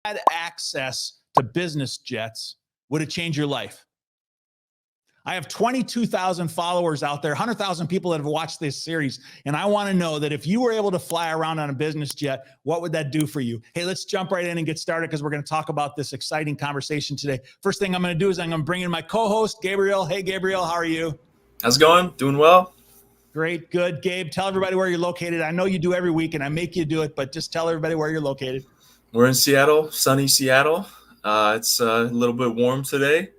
had access to business jets, would it change your life? I have 22,000 followers out there, 100,000 people that have watched this series. And I want to know that if you were able to fly around on a business jet, what would that do for you? Hey, let's jump right in and get started because we're going to talk about this exciting conversation today. First thing I'm going to do is I'm going to bring in my co-host, Gabriel. Hey, Gabriel, how are you? How's it going? Doing well. Great, good. Gabe, tell everybody where you're located. I know you do every week and I make you do it, but just tell everybody where you're located. We're in Seattle, sunny Seattle. It's a little bit warm today.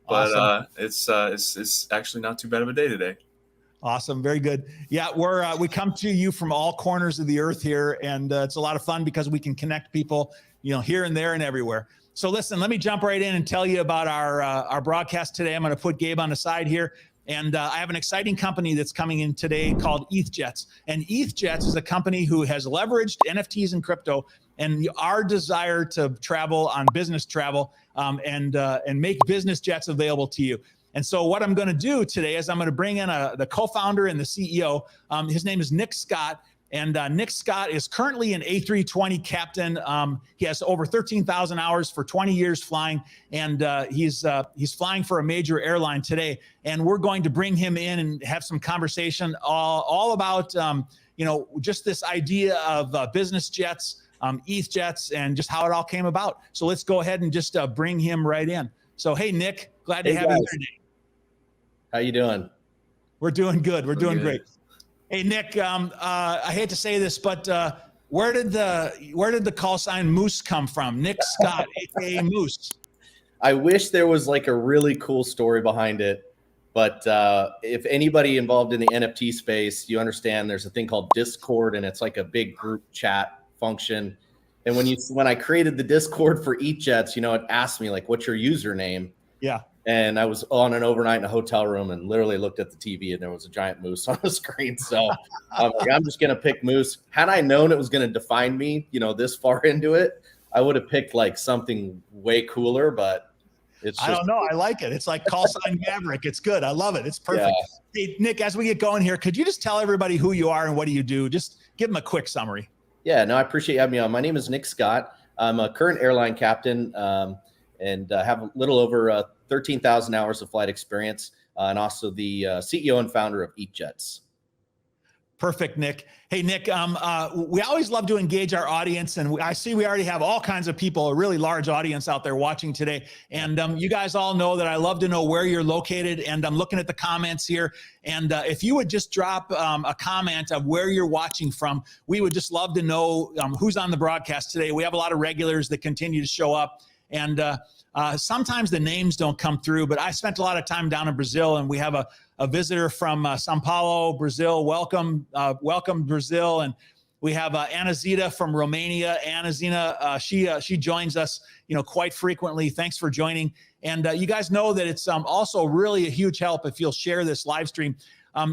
But awesome. It's actually not too bad of a day today. Awesome. Very good. Yeah, we come to you from all corners of the earth here, and it's a lot of fun because we can connect people, here and there and everywhere. So listen, let me jump right in and tell you about our broadcast today. I'm going to put Gabe on the side here. And I have an exciting company that's coming in today called ETHJets. And ETHJets is a company who has leveraged NFTs and crypto and our desire to travel on business travel and make business jets available to you. And so what I'm going to do today is I'm going to bring in the co-founder and the CEO. His name is Nick Scott. And Nick Scott is currently an A320 captain. He has over 13,000 hours for 20 years flying, and he's flying for a major airline today. And we're going to bring him in and have some conversation all about just this idea of business jets, ETHJets, and just how it all came about. So let's go ahead and just bring him right in. So hey, Nick, glad to have you here today. How you doing? We're doing good. We're doing great. Hey, Nick, I hate to say this, but where did the call sign Moose come from? Nick Scott, aka Moose. I wish there was like a really cool story behind it, but if anybody involved in the NFT space, you understand there's a thing called Discord, and it's like a big group chat function. And when I created the Discord for ETHJets, it asked me like, "What's your username?" Yeah. And I was on an overnight in a hotel room and literally looked at the TV and there was a giant moose on the screen. So I'm just going to pick Moose. Had I known it was going to define me, this far into it, I would have picked like something way cooler, but it's just, I don't know. I like it. It's like call sign Maverick. It's good. I love it. It's perfect. Yeah. Hey, Nick, as we get going here, could you just tell everybody who you are and what do you do? Just give them a quick summary. Yeah, no, I appreciate you having me on. My name is Nick Scott. I'm a current airline captain and have a little over 13,000 hours of flight experience, and also the CEO and founder of ETHJets. Perfect, Nick. Hey, Nick, we always love to engage our audience, and I see we already have all kinds of people, a really large audience out there watching today. And you guys all know that I love to know where you're located, and I'm looking at the comments here. And if you would just drop a comment of where you're watching from, we would just love to know who's on the broadcast today. We have a lot of regulars that continue to show up. And sometimes the names don't come through, but I spent a lot of time down in Brazil, and we have a visitor from Sao Paulo, Brazil. Welcome, Brazil. And we have Anna Zita from Romania. Anna Zita, she joins us, quite frequently. Thanks for joining. And you guys know that it's also really a huge help if you'll share this live stream.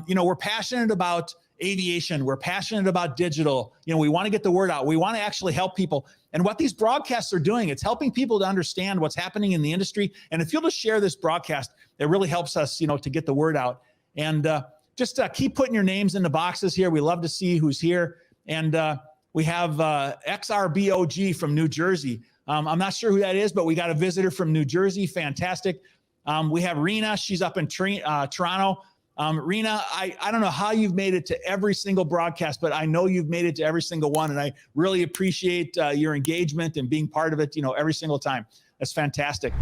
We're passionate about aviation. We're passionate about digital. We want to get the word out. We want to actually help people. And what these broadcasts are doing, it's helping people to understand what's happening in the industry. And if you'll just share this broadcast, it really helps us, to get the word out. And just keep putting your names in the boxes here. We love to see who's here. And we have XRBOG from New Jersey. I'm not sure who that is, but we got a visitor from New Jersey. Fantastic. We have Rena. She's up in Toronto. Rena, I don't know how you've made it to every single broadcast, but I know you've made it to every single one. And I really appreciate your engagement and being part of it, every single time. That's fantastic.